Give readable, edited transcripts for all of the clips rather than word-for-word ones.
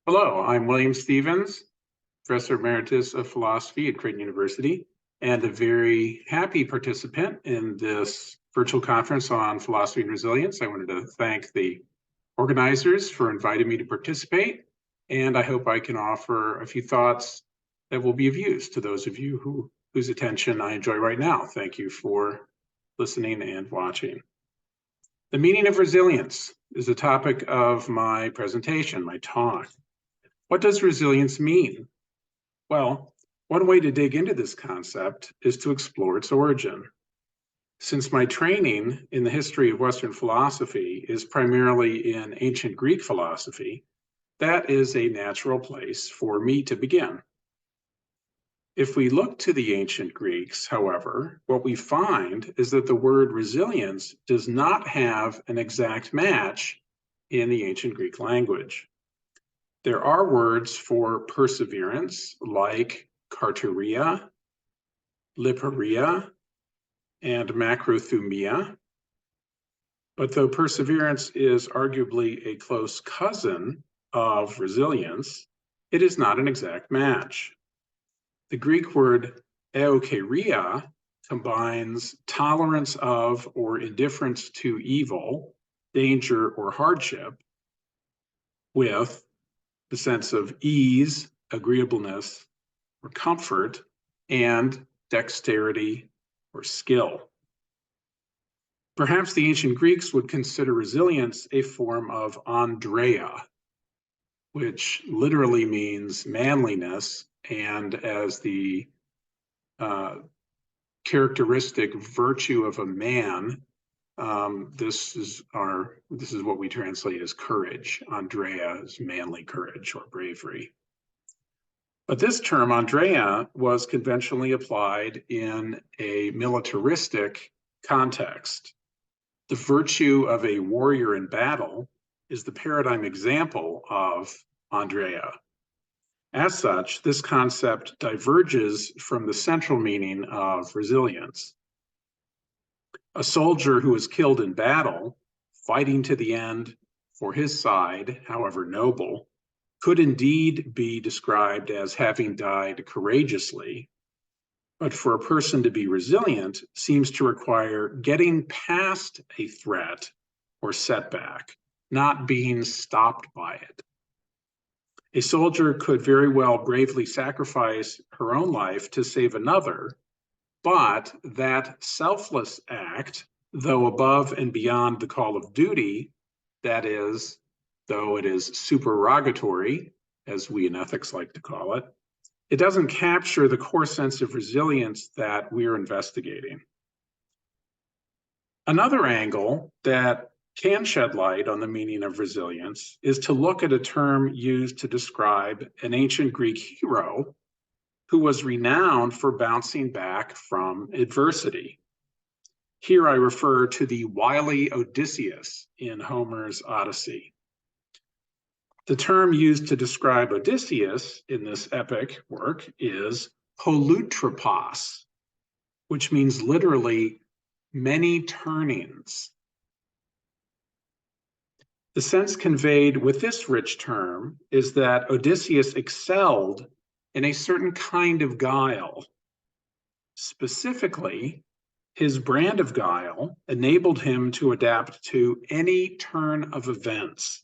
Hello, I'm William Stevens, Professor Emeritus of Philosophy at Creighton University, and a very happy participant in this virtual conference on philosophy and resilience. I wanted to thank the organizers for inviting me to participate, and I hope I can offer a few thoughts that will be of use to those of you whose attention I enjoy right now. Thank you for listening and watching. The meaning of resilience is the topic of my presentation, my talk. What does resilience mean? Well, one way to dig into this concept is to explore its origin. Since my training in the history of Western philosophy is primarily in ancient Greek philosophy, that is a natural place for me to begin. If we look to the ancient Greeks, however, what we find is that the word resilience does not have an exact match in the ancient Greek language. There are words for perseverance like karteria, liparia, and macrothumia. But though perseverance is arguably a close cousin of resilience, it is not an exact match. The Greek word eukarya combines tolerance of or indifference to evil, danger, or hardship with the sense of ease, agreeableness, or comfort, and dexterity or skill. Perhaps the ancient Greeks would consider resilience a form of andreia, which literally means manliness, and as the characteristic virtue of a man, this is what we translate as courage. Andreia is manly courage or bravery. But this term, andreia, was conventionally applied in a militaristic context. The virtue of a warrior in battle is the paradigm example of andreia. As such, this concept diverges from the central meaning of resilience. A soldier who is killed in battle, fighting to the end for his side, however noble, could indeed be described as having died courageously, but for a person to be resilient seems to require getting past a threat or setback, not being stopped by it. A soldier could very well bravely sacrifice her own life to save another, but that selfless act, though above and beyond the call of duty, that is, though it is supererogatory, as we in ethics like to call it, it doesn't capture the core sense of resilience that we're investigating. Another angle that can shed light on the meaning of resilience is to look at a term used to describe an ancient Greek hero who was renowned for bouncing back from adversity. Here I refer to the wily Odysseus in Homer's Odyssey. The term used to describe Odysseus in this epic work is holutropos, which means literally many turnings. The sense conveyed with this rich term is that Odysseus excelled in a certain kind of guile. Specifically, his brand of guile enabled him to adapt to any turn of events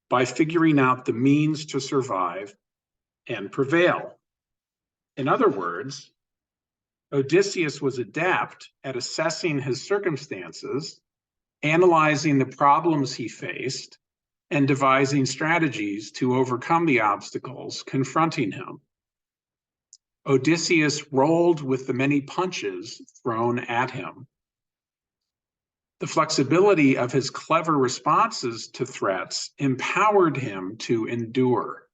by figuring out the means to survive and prevail. In other words, Odysseus was adept at assessing his circumstances, analyzing the problems he faced, and devising strategies to overcome the obstacles confronting him. Odysseus rolled with the many punches thrown at him. The flexibility of his clever responses to threats empowered him to endure.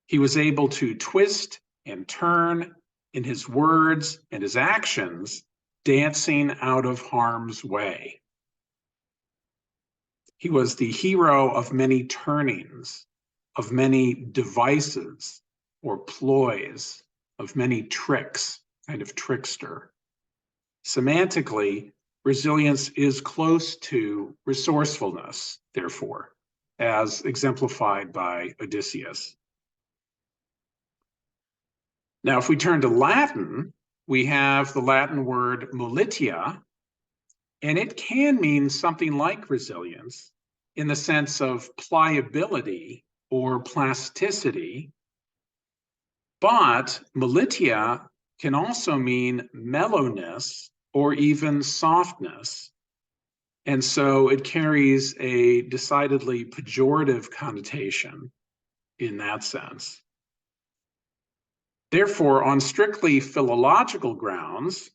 He was able to twist and turn in his words and his actions, dancing out of harm's way. He was the hero of many turnings, of many devices or ploys, of many tricks, kind of trickster. Semantically, resilience is close to resourcefulness, therefore. as exemplified by Odysseus. Now, if we turn to Latin, we have the Latin word molitia, and it can mean something like resilience in the sense of pliability or plasticity, but molitia can also mean mellowness or even softness. And so it carries a decidedly pejorative connotation in that sense. Therefore, on strictly philological grounds,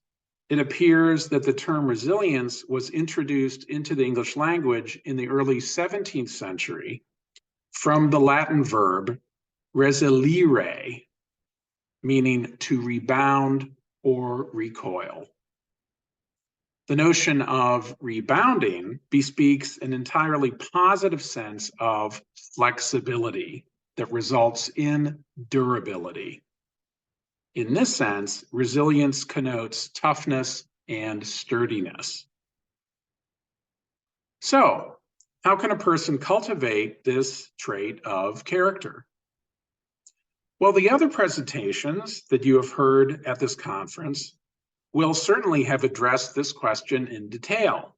it appears that the term resilience was introduced into the English language in the early 17th century from the Latin verb resilire, meaning to rebound or recoil. The notion of rebounding bespeaks an entirely positive sense of flexibility that results in durability. In this sense, resilience connotes toughness and sturdiness. So, how can a person cultivate this trait of character? Well, the other presentations that you have heard at this conference will certainly have addressed this question in detail.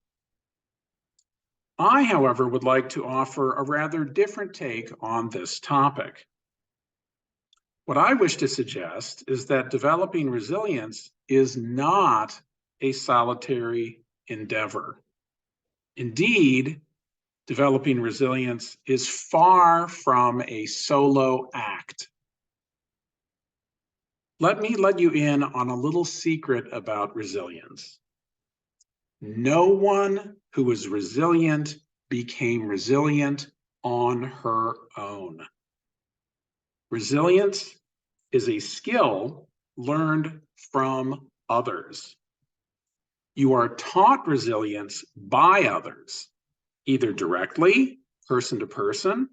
I, however, would like to offer a rather different take on this topic. What I wish to suggest is that developing resilience is not a solitary endeavor. Indeed, developing resilience is far from a solo act. Let me let you in on a little secret about resilience. No one who is resilient became resilient on her own. Resilience is a skill learned from others. You are taught resilience by others, either directly, person to person,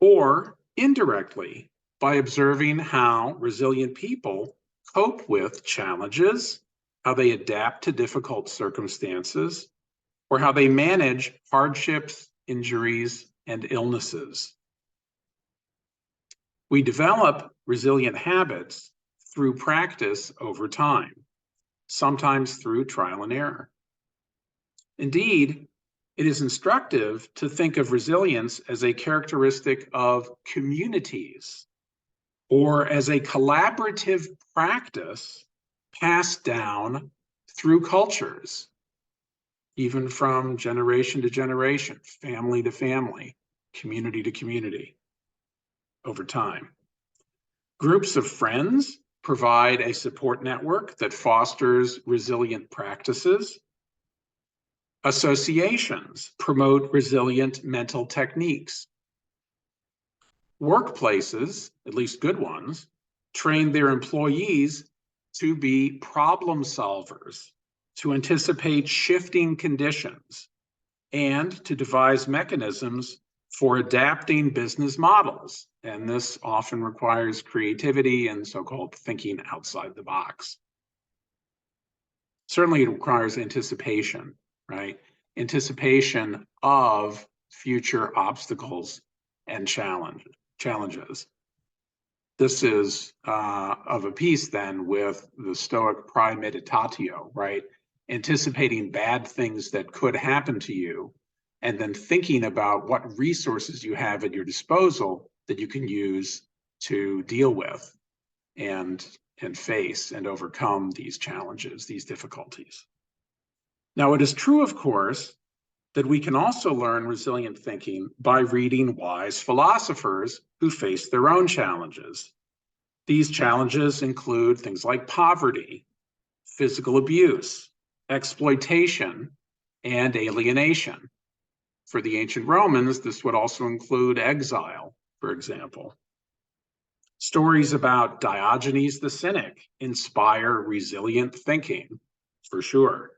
or indirectly by observing how resilient people cope with challenges, how they adapt to difficult circumstances, or how they manage hardships, injuries, and illnesses. We develop resilient habits through practice over time, sometimes through trial and error. Indeed, it is instructive to think of resilience as a characteristic of communities or as a collaborative practice passed down through cultures, even from generation to generation, family to family, community to community, over time. Groups of friends provide a support network that fosters resilient practices. Associations promote resilient mental techniques. Workplaces, at least good ones, train their employees to be problem solvers, to anticipate shifting conditions, and to devise mechanisms for adapting business models. And this often requires creativity and so-called thinking outside the box. Certainly it requires anticipation, right? Anticipation of future obstacles and challenges. This is of a piece then with the Stoic premeditatio, right? Anticipating bad things that could happen to you, and then thinking about what resources you have at your disposal that you can use to deal with and face and overcome these challenges, these difficulties. Now, it is true, of course, that we can also learn resilient thinking by reading wise philosophers who face their own challenges. These challenges include things like poverty, physical abuse, exploitation, and alienation. For the ancient Romans, this would also include exile, for example. Stories about Diogenes the Cynic inspire resilient thinking, for sure.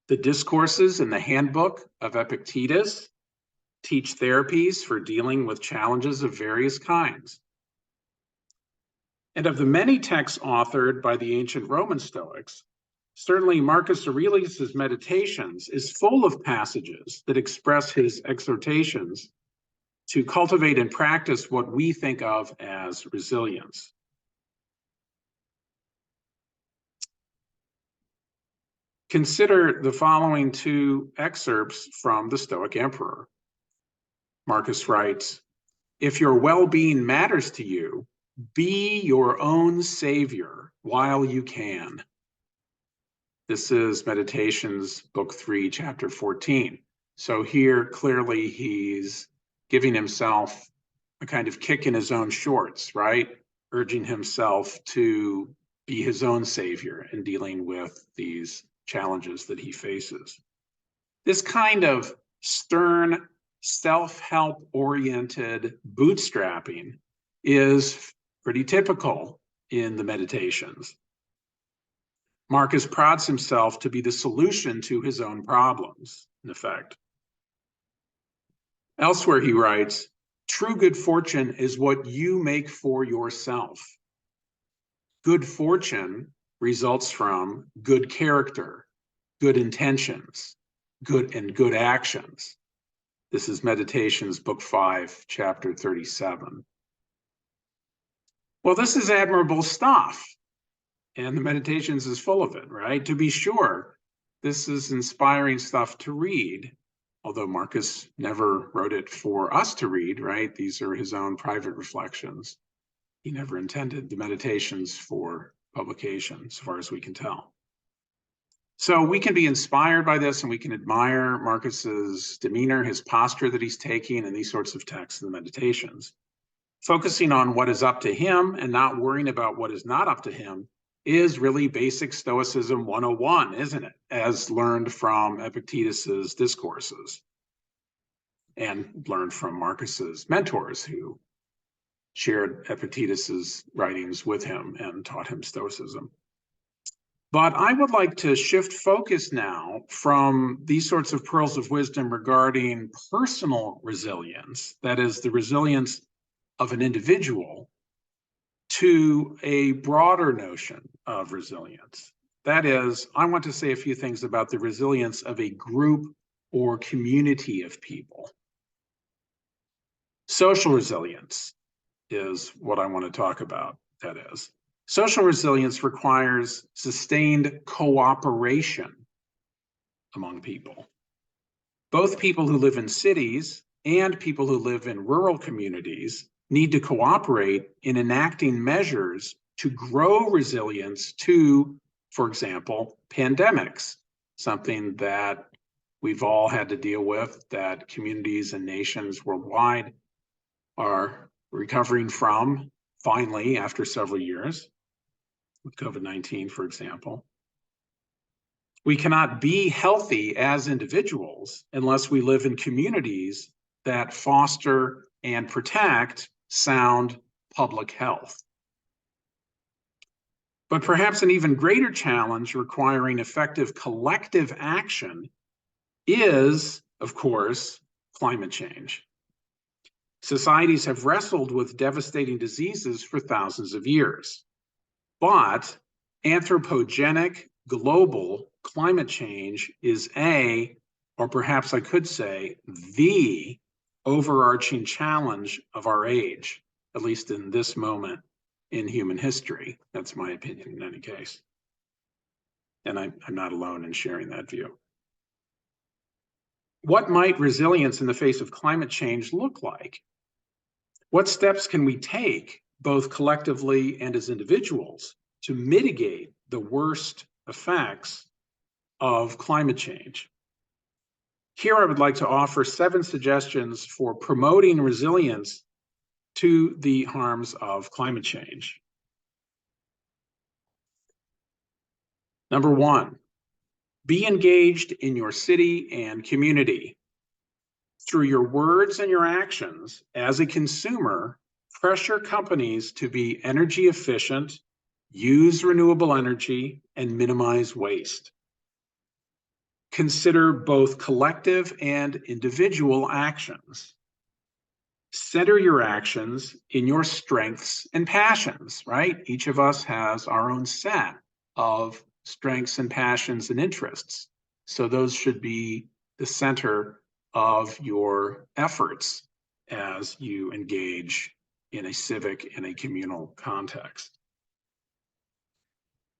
The discourses in the Handbook of Epictetus teach therapies for dealing with challenges of various kinds. And of the many texts authored by the ancient Roman Stoics, certainly Marcus Aurelius's Meditations is full of passages that express his exhortations to cultivate and practice what we think of as resilience. Consider the following two excerpts from the Stoic Emperor. Marcus writes, "If your well-being matters to you, be your own savior while you can." This is Meditations, Book 3, Chapter 14. So here, clearly, he's giving himself a kind of kick in his own shorts, right? Urging himself to be his own savior in dealing with these challenges that he faces. This kind of stern, self-help oriented bootstrapping is pretty typical in the Meditations. Marcus prods himself to be the solution to his own problems, in effect. Elsewhere, he writes, "True good fortune is what you make for yourself. Good fortune results from good character, good intentions, good actions." This is Meditations, Book 5, Chapter 37. Well, this is admirable stuff, and the Meditations is full of it, right? To be sure, this is inspiring stuff to read, although Marcus never wrote it for us to read, right? These are his own private reflections. He never intended the Meditations for publication, as far as we can tell. So we can be inspired by this, and we can admire Marcus's demeanor, his posture that he's taking in these sorts of texts in the Meditations. Focusing on what is up to him and not worrying about what is not up to him is really basic Stoicism 101, isn't it? As learned from Epictetus's discourses and learned from Marcus's mentors who shared Epictetus's writings with him and taught him Stoicism. But I would like to shift focus now from these sorts of pearls of wisdom regarding personal resilience, that is, the resilience of an individual, to a broader notion of resilience. That is, I want to say a few things about the resilience of a group or community of people. Social resilience is what I want to talk about, that is. Social resilience requires sustained cooperation among people. Both people who live in cities and people who live in rural communities need to cooperate in enacting measures to grow resilience to, for example, pandemics, something that we've all had to deal with, that communities and nations worldwide are recovering from, finally, after several years, with COVID-19, for example. We cannot be healthy as individuals unless we live in communities that foster and protect sound public health. But perhaps an even greater challenge requiring effective collective action is, of course, climate change. Societies have wrestled with devastating diseases for thousands of years, but anthropogenic global climate change is or perhaps I could say, the overarching challenge of our age, at least in this moment in human history. That's my opinion in any case. And I'm not alone in sharing that view. What might resilience in the face of climate change look like? What steps can we take, both collectively and as individuals, to mitigate the worst effects of climate change? Here, I would like to offer 7 suggestions for promoting resilience to the harms of climate change. Number 1, be engaged in your city and community. Through your words and your actions as a consumer, pressure companies to be energy efficient, use renewable energy, and minimize waste. Consider both collective and individual actions. Center your actions in your strengths and passions, right? Each of us has our own set of strengths and passions and interests. So those should be the center of your efforts as you engage in a civic and a communal context.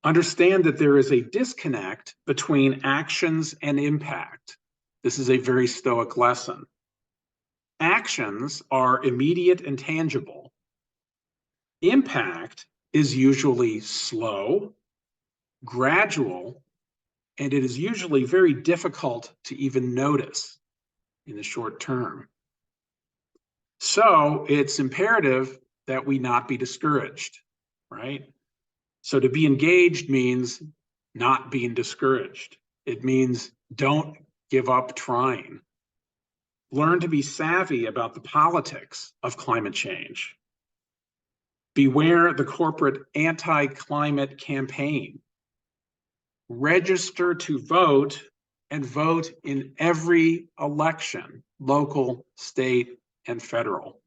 Understand that there is a disconnect between actions and impact. This is a very Stoic lesson. Actions are immediate and tangible. Impact is usually slow, gradual, and it is usually very difficult to even notice in the short term. So it's imperative that we not be discouraged, right? So to be engaged means not being discouraged. It means don't give up trying. Learn to be savvy about the politics of climate change. Beware the corporate anti-climate campaign. Register to vote and vote in every election, local, state, and federal.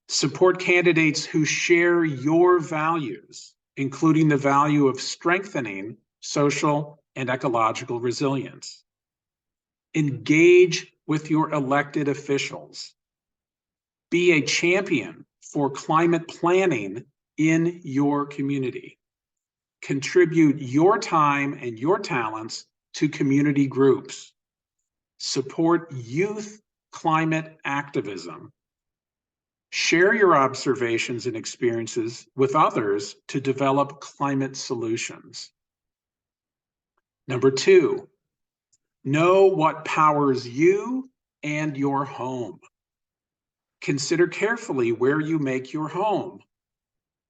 Support candidates who share your values, including the value of strengthening social and ecological resilience. Engage with your elected officials. Be a champion for climate planning in your community. Contribute your time and your talents to community groups. Support youth climate activism. Share your observations and experiences with others to develop climate solutions. Number 2, know what powers you and your home. Consider carefully where you make your home.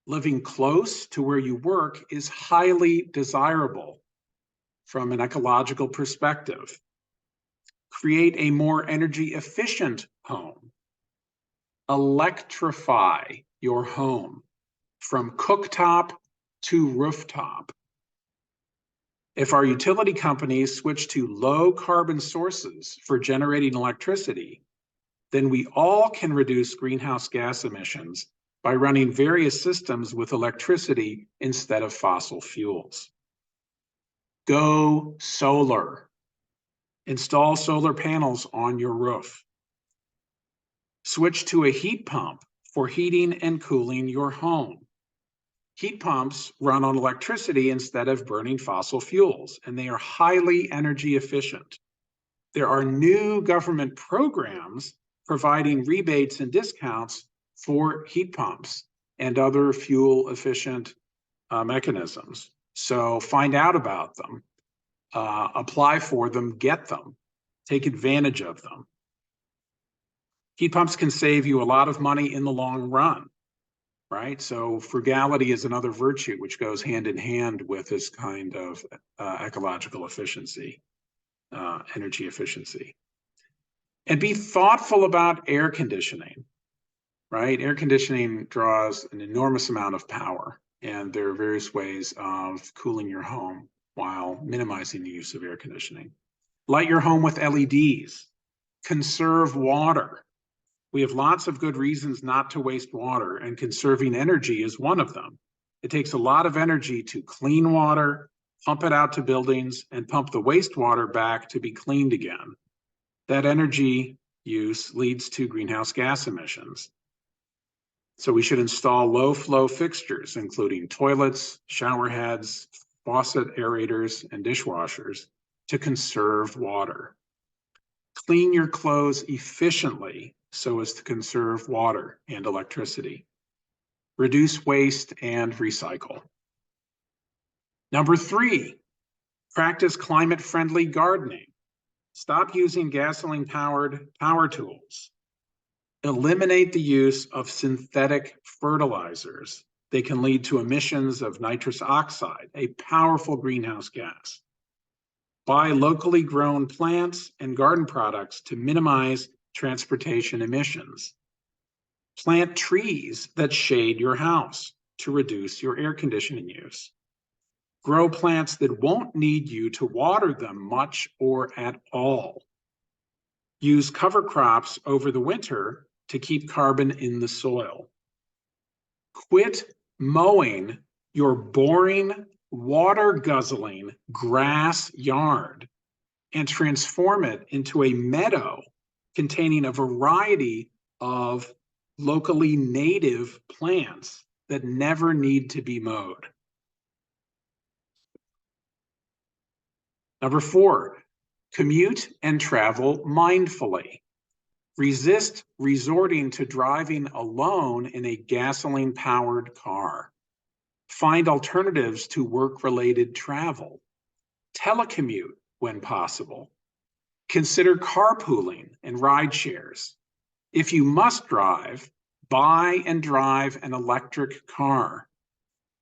Living close to where you work is highly desirable from an ecological perspective. Create a more energy efficient home. Electrify your home from cooktop to rooftop. If our utility companies switch to low carbon sources for generating electricity, then we all can reduce greenhouse gas emissions by running various systems with electricity instead of fossil fuels. Go solar. Install solar panels on your roof. Switch to a heat pump for heating and cooling your home. Heat pumps run on electricity instead of burning fossil fuels, and they are highly energy efficient. There are new government programs providing rebates and discounts for heat pumps and other fuel efficient mechanisms. So find out about them, apply for them, get them, take advantage of them. Heat pumps can save you a lot of money in the long run, right? So frugality is another virtue which goes hand in hand with this kind of ecological efficiency, energy efficiency. And be thoughtful about air conditioning, right? Air conditioning draws an enormous amount of power, and there are various ways of cooling your home while minimizing the use of air conditioning. Light your home with LEDs. Conserve water. We have lots of good reasons not to waste water, and conserving energy is one of them. It takes a lot of energy to clean water, pump it out to buildings, and pump the wastewater back to be cleaned again. That energy use leads to greenhouse gas emissions. So we should install low flow fixtures, including toilets, shower heads, faucet aerators, and dishwashers to conserve water. Clean your clothes efficiently so as to conserve water and electricity. Reduce waste and recycle. Number 3, practice climate-friendly gardening. Stop using gasoline-powered power tools. Eliminate the use of synthetic fertilizers. They can lead to emissions of nitrous oxide, a powerful greenhouse gas. Buy locally grown plants and garden products to minimize transportation emissions. Plant trees that shade your house to reduce your air conditioning use. Grow plants that won't need you to water them much or at all. Use cover crops over the winter to keep carbon in the soil. Quit mowing your boring, water-guzzling grass yard and transform it into a meadow containing a variety of locally native plants that never need to be mowed. Number 4, commute and travel mindfully. Resist resorting to driving alone in a gasoline-powered car. Find alternatives to work-related travel. Telecommute when possible. Consider carpooling and ride shares. If you must drive, buy and drive an electric car.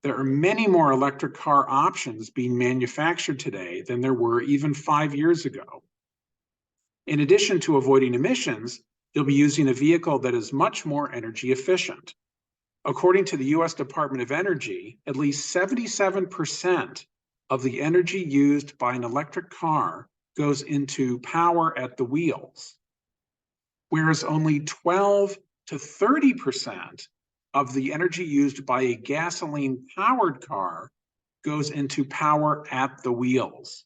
There are many more electric car options being manufactured today than there were even 5 years ago. In addition to avoiding emissions, you'll be using a vehicle that is much more energy efficient. According to the US Department of Energy, at least 77% of the energy used by an electric car goes into power at the wheels, whereas only 12 to 30% of the energy used by a gasoline-powered car goes into power at the wheels.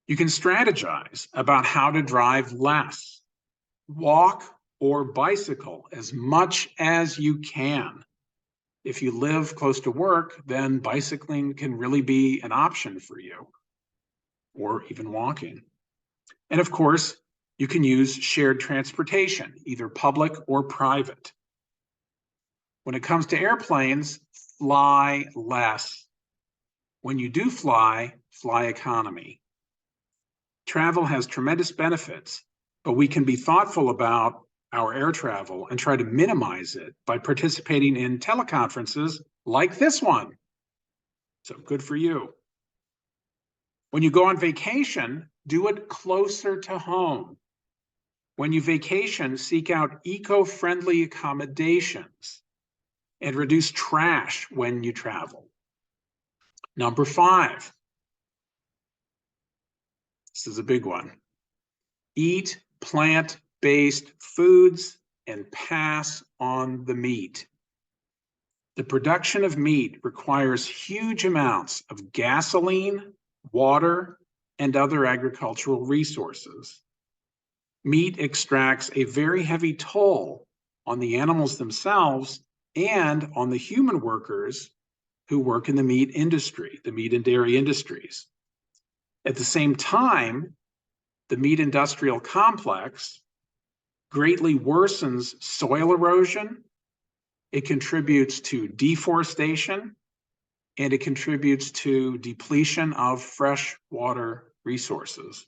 You can strategize about how to drive less, walk or bicycle as much as you can. If you live close to work, then bicycling can really be an option for you, or even walking. And of course, you can use shared transportation, either public or private. When it comes to airplanes, fly less. When you do fly, fly economy. Travel has tremendous benefits, but we can be thoughtful about our air travel and try to minimize it by participating in teleconferences like this one. So good for you. When you go on vacation, do it closer to home. When you vacation, seek out eco-friendly accommodations and reduce trash when you travel. Number 5. This is a big one. Eat plant-based foods and pass on the meat. The production of meat requires huge amounts of gasoline, water, and other agricultural resources. Meat extracts a very heavy toll on the animals themselves and on the human workers who work in the meat industry, the meat and dairy industries. At the same time, the meat industrial complex greatly worsens soil erosion, it contributes to deforestation, and it contributes to depletion of freshwater resources.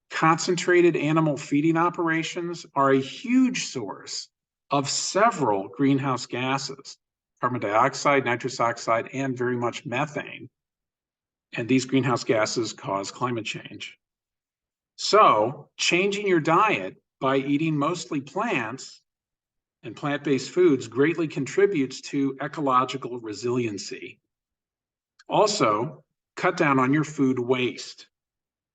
Concentrated animal feeding operations are a huge source of several greenhouse gases, carbon dioxide, nitrous oxide, and very much methane. And these greenhouse gases cause climate change. So, changing your diet by eating mostly plants and plant-based foods greatly contributes to ecological resiliency. Also, cut down on your food waste.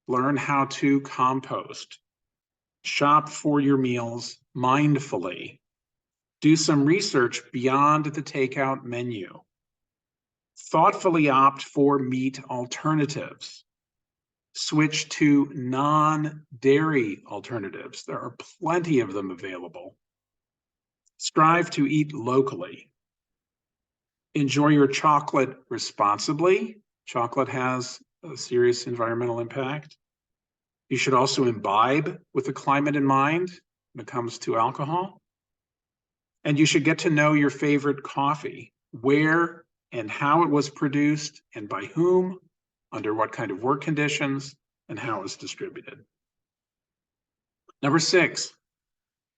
Learn how to compost. Shop for your meals mindfully. Do some research beyond the takeout menu. Thoughtfully opt for meat alternatives. Switch to non-dairy alternatives. There are plenty of them available. Strive to eat locally. Enjoy your chocolate responsibly. Chocolate has a serious environmental impact. You should also imbibe with the climate in mind when it comes to alcohol. And you should get to know your favorite coffee, where and how it was produced and by whom, under what kind of work conditions, and how it's distributed. Number 6,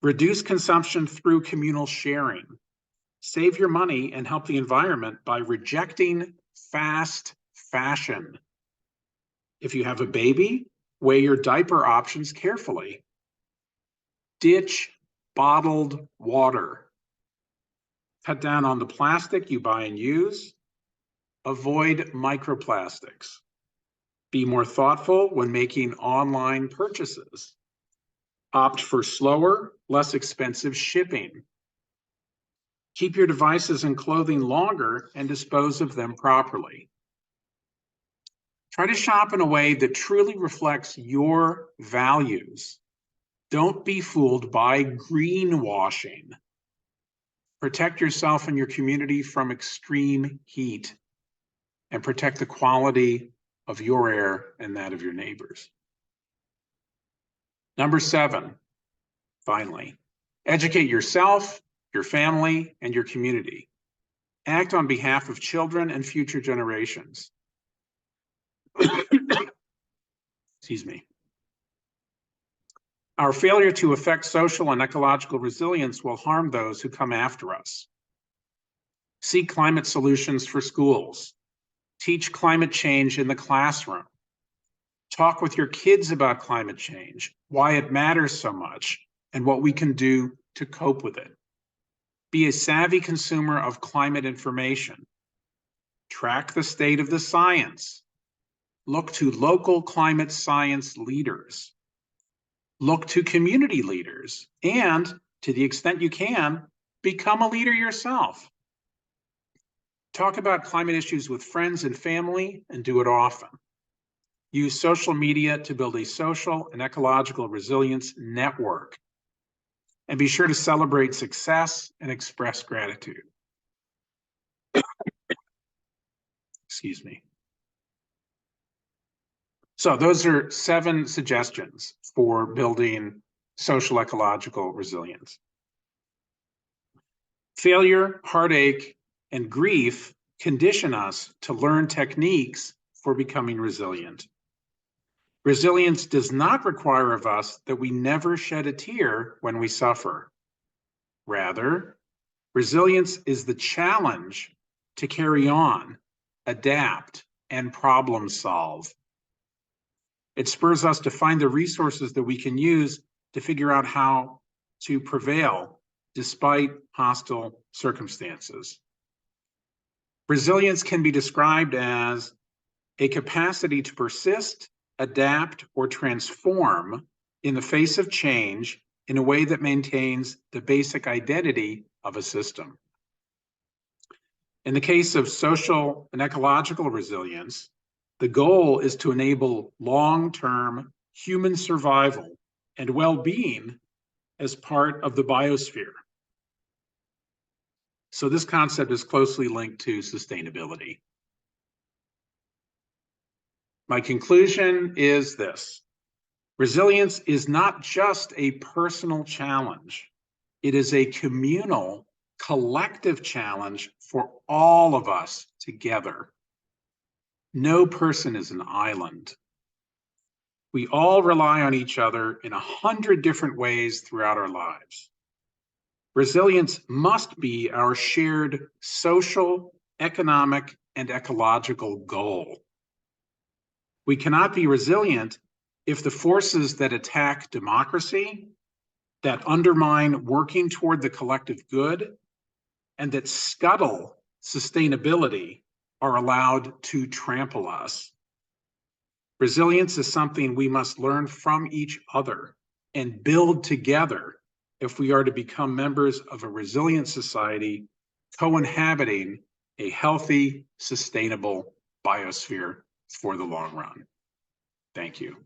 reduce consumption through communal sharing. Save your money and help the environment by rejecting fast fashion. If you have a baby, weigh your diaper options carefully. Ditch bottled water. Cut down on the plastic you buy and use. Avoid microplastics. Be more thoughtful when making online purchases. Opt for slower, less expensive shipping. Keep your devices and clothing longer and dispose of them properly. Try to shop in a way that truly reflects your values. Don't be fooled by greenwashing. Protect yourself and your community from extreme heat, and protect the quality of your air and that of your neighbors. Number 7, finally, educate yourself, your family, and your community. Act on behalf of children and future generations. Excuse me. Our failure to affect social and ecological resilience will harm those who come after us. Seek climate solutions for schools. Teach climate change in the classroom. Talk with your kids about climate change, why it matters so much, and what we can do to cope with it. Be a savvy consumer of climate information. Track the state of the science. Look to local climate science leaders. Look to community leaders, and to the extent you can, become a leader yourself. Talk about climate issues with friends and family, and do it often. Use social media to build a social and ecological resilience network. And be sure to celebrate success and express gratitude. Excuse me. So those are 7 suggestions for building social ecological resilience. Failure, heartache, and grief condition us to learn techniques for becoming resilient. Resilience does not require of us that we never shed a tear when we suffer. Rather, resilience is the challenge to carry on, adapt, and problem solve. It spurs us to find the resources that we can use to figure out how to prevail despite hostile circumstances. Resilience can be described as a capacity to persist, adapt, or transform in the face of change in a way that maintains the basic identity of a system. In the case of social and ecological resilience, the goal is to enable long-term human survival and well-being as part of the biosphere. So this concept is closely linked to sustainability. My conclusion is this: resilience is not just a personal challenge. It is a communal, collective challenge for all of us together. No person is an island. We all rely on each other in 100 different ways throughout our lives. Resilience must be our shared social, economic, and ecological goal. We cannot be resilient if the forces that attack democracy, that undermine working toward the collective good, and that scuttle sustainability are allowed to trample us. Resilience is something we must learn from each other and build together if we are to become members of a resilient society, co-inhabiting a healthy, sustainable biosphere for the long run. Thank you.